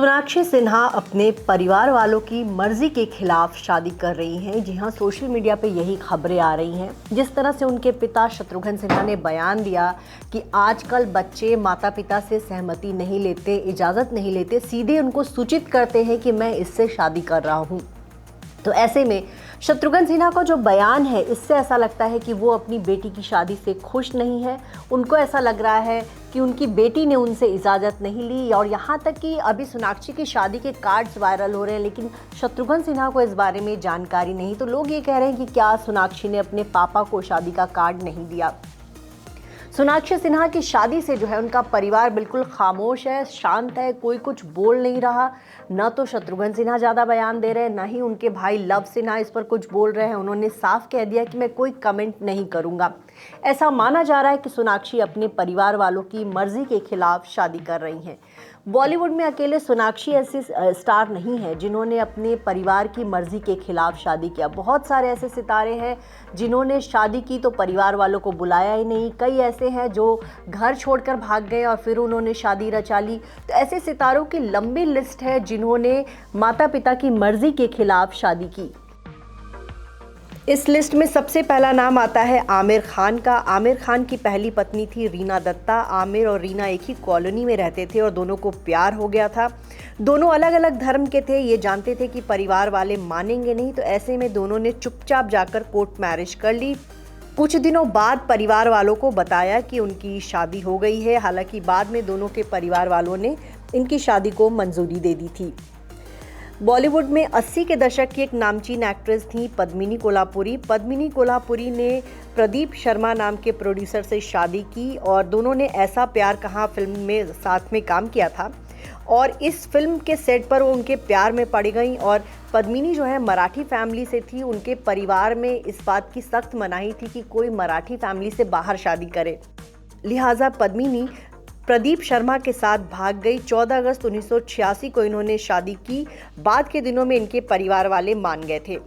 सोनाक्षी सिन्हा अपने परिवार वालों की मर्जी के खिलाफ शादी कर रही हैं। जी हां, सोशल मीडिया पे यही खबरें आ रही हैं। जिस तरह से उनके पिता शत्रुघ्न सिन्हा ने बयान दिया कि आजकल बच्चे माता पिता से सहमति नहीं लेते, इजाज़त नहीं लेते, सीधे उनको सूचित करते हैं कि मैं इससे शादी कर रहा हूं। तो ऐसे में शत्रुघ्न सिन्हा का जो बयान है, इससे ऐसा लगता है कि वो अपनी बेटी की शादी से खुश नहीं है। उनको ऐसा लग रहा है कि उनकी बेटी ने उनसे इजाज़त नहीं ली, और यहाँ तक कि अभी सोनाक्षी की शादी के कार्ड्स वायरल हो रहे हैं, लेकिन शत्रुघ्न सिन्हा को इस बारे में जानकारी नहीं। तो लोग ये कह रहे हैं कि क्या सोनाक्षी ने अपने पापा को शादी का कार्ड नहीं दिया। सोनाक्षी सिन्हा की शादी से जो है उनका परिवार बिल्कुल खामोश है, शांत है, कोई कुछ बोल नहीं रहा। न तो शत्रुघ्न सिन्हा ज़्यादा बयान दे रहे हैं, न ही उनके भाई लव सिन्हा इस पर कुछ बोल रहे हैं। उन्होंने साफ कह दिया कि मैं कोई कमेंट नहीं करूंगा। ऐसा माना जा रहा है कि सोनाक्षी अपने परिवार वालों की मर्जी के खिलाफ शादी कर रही हैं। बॉलीवुड में अकेले सोनाक्षी ऐसी स्टार नहीं है जिन्होंने अपने परिवार की मर्जी के खिलाफ शादी किया। बहुत सारे ऐसे सितारे हैं जिन्होंने शादी की तो परिवार वालों को बुलाया ही नहीं। कई ऐसे हैं जो घर छोड़कर भाग गए और फिर उन्होंने शादी रचा ली। तो ऐसे सितारों की लंबी लिस्ट है जिन्होंने माता पिता की मर्जी के खिलाफ शादी की। इस लिस्ट में सबसे पहला नाम आता है आमिर खान का। आमिर खान की पहली पत्नी थी रीना दत्ता। आमिर और रीना एक ही कॉलोनी में रहते थे और दोनों को प्यार हो गया था। दोनों अलग अलग धर्म के थे, ये जानते थे कि परिवार वाले मानेंगे नहीं, तो ऐसे में दोनों ने चुपचाप जाकर कोर्ट मैरिज कर ली। कुछ दिनों बाद परिवार वालों को बताया कि उनकी शादी हो गई है। हालांकि बाद में दोनों के परिवार वालों ने इनकी शादी को मंजूरी दे दी थी। बॉलीवुड में 80 के दशक की एक नामचीन एक्ट्रेस थी पद्मिनी कोल्हापुरी। पद्मिनी कोल्हापुरी ने प्रदीप शर्मा नाम के प्रोड्यूसर से शादी की और दोनों ने ऐसा प्यार कहाँ फिल्म में साथ में काम किया था, और इस फिल्म के सेट पर वो उनके प्यार में पड़ गई। और पद्मिनी जो है मराठी फैमिली से थी। उनके परिवार में इस बात की सख्त मनाही थी कि कोई मराठी फैमिली से बाहर शादी करे, लिहाजा पद्मिनी प्रदीप शर्मा के साथ भाग गई। 14 अगस्त 1986 को इन्होंने शादी की। बाद के दिनों में इनके परिवार वाले मान गए थे।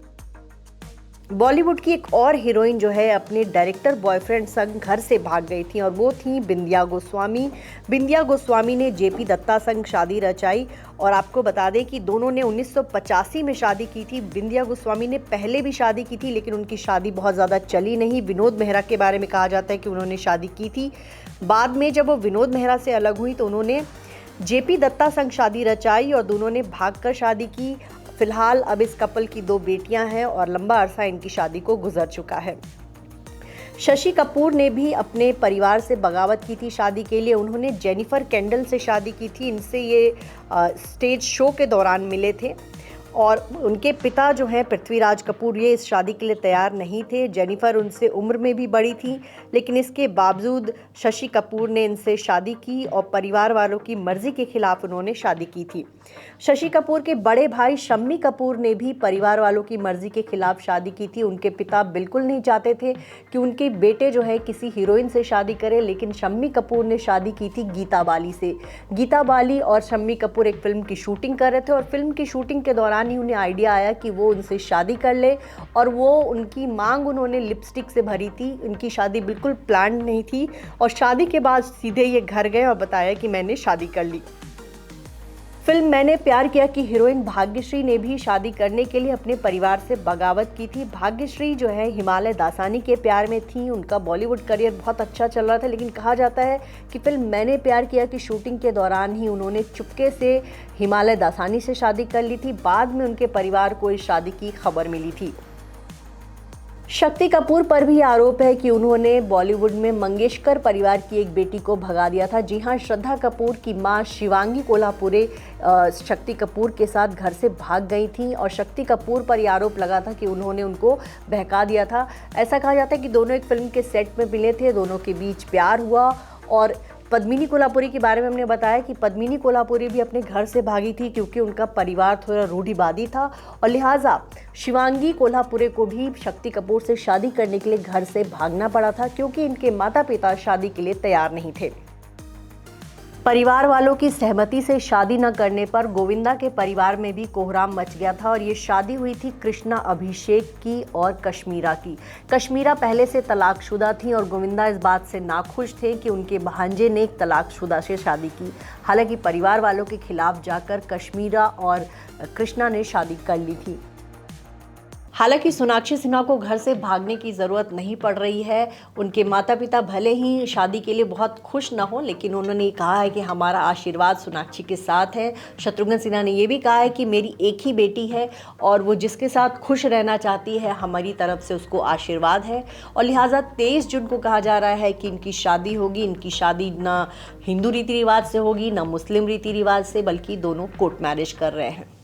बॉलीवुड की एक और हीरोइन जो है अपने डायरेक्टर बॉयफ्रेंड संग घर से भाग गई थी, और वो थी बिंदिया गोस्वामी। बिंदिया गोस्वामी ने जेपी दत्ता संग शादी रचाई, और आपको बता दें कि दोनों ने 1985 में शादी की थी। बिंदिया गोस्वामी ने पहले भी शादी की थी, लेकिन उनकी शादी बहुत ज़्यादा चली नहीं। विनोद मेहरा के बारे में कहा जाता है कि उन्होंने शादी की थी। बाद में जब वो विनोद मेहरा से अलग हुई तो उन्होंने जेपी दत्ता संग शादी रचाई और दोनों ने भागकर शादी की। फिलहाल अब इस कपल की 2 बेटियां हैं और लंबा अरसा इनकी शादी को गुजर चुका है। शशि कपूर ने भी अपने परिवार से बगावत की थी शादी के लिए। उन्होंने जेनिफर केंडल से शादी की थी। इनसे ये स्टेज शो के दौरान मिले थे, और उनके पिता जो हैं पृथ्वीराज कपूर, ये इस शादी के लिए तैयार नहीं थे। जेनिफर उनसे उम्र में भी बड़ी थी, लेकिन इसके बावजूद शशि कपूर ने इनसे शादी की और परिवार वालों की मर्जी के खिलाफ उन्होंने शादी की थी। शशि कपूर के बड़े भाई शम्मी कपूर ने भी परिवार वालों की मर्जी के खिलाफ शादी की थी। उनके पिता बिल्कुल नहीं चाहते थे कि उनके बेटे जो है किसी हीरोइन से शादी करे, लेकिन शम्मी कपूर ने शादी की थी गीता बाली से। गीता बाली और शम्मी कपूर एक फिल्म की शूटिंग कर रहे थे, और फिल्म की शूटिंग के दौरान ही उन्हें आइडिया आया कि वो उनसे शादी कर ले, और वो उनकी मांग उन्होंने लिपस्टिक से भरी थी। उनकी शादी बिल्कुल प्लान नहीं थी, और शादी के बाद सीधे ये घर गए और बताया कि मैंने शादी कर ली। फिल्म मैंने प्यार किया की हीरोइन भाग्यश्री ने भी शादी करने के लिए अपने परिवार से बगावत की थी। भाग्यश्री जो है हिमालय दासानी के प्यार में थी। उनका बॉलीवुड करियर बहुत अच्छा चल रहा था, लेकिन कहा जाता है कि फिल्म मैंने प्यार किया की शूटिंग के दौरान ही उन्होंने चुपके से हिमालय दासानी से शादी कर ली थी। बाद में उनके परिवार को इस शादी की खबर मिली थी। शक्ति कपूर पर भी आरोप है कि उन्होंने बॉलीवुड में मंगेशकर परिवार की एक बेटी को भगा दिया था। जी हां, श्रद्धा कपूर की मां शिवांगी कोल्हापुरे शक्ति कपूर के साथ घर से भाग गई थी, और शक्ति कपूर पर यह आरोप लगा था कि उन्होंने उनको बहका दिया था। ऐसा कहा जाता है कि दोनों एक फिल्म के सेट में मिले थे, दोनों के बीच प्यार हुआ। और पद्मिनी कोल्हापुरी के बारे में हमने बताया कि पद्मिनी कोल्हापुरी भी अपने घर से भागी थी, क्योंकि उनका परिवार थोड़ा रूढ़िवादी था, और लिहाजा शिवांगी कोल्हापुरे को भी शक्ति कपूर से शादी करने के लिए घर से भागना पड़ा था, क्योंकि इनके माता पिता शादी के लिए तैयार नहीं थे। परिवार वालों की सहमति से शादी न करने पर गोविंदा के परिवार में भी कोहराम मच गया था और ये शादी हुई थी कृष्णा अभिषेक की और कश्मीरा की। कश्मीरा पहले से तलाकशुदा थी और गोविंदा इस बात से नाखुश थे कि उनके भांजे ने एक तलाकशुदा से शादी की। हालांकि परिवार वालों के खिलाफ जाकर कश्मीरा और कृष्णा ने शादी कर ली थी। हालांकि सोनाक्षी सिन्हा को घर से भागने की ज़रूरत नहीं पड़ रही है। उनके माता पिता भले ही शादी के लिए बहुत खुश न हो, लेकिन उन्होंने कहा है कि हमारा आशीर्वाद सोनाक्षी के साथ है। शत्रुघ्न सिन्हा ने ये भी कहा है कि मेरी एक ही बेटी है और वो जिसके साथ खुश रहना चाहती है, हमारी तरफ से उसको आशीर्वाद है। और लिहाजा 23 जून को कहा जा रहा है कि इनकी शादी होगी। इनकी शादी ना हिंदू रीति रिवाज से होगी, ना मुस्लिम रीति रिवाज से, बल्कि दोनों कोर्ट मैरिज कर रहे हैं।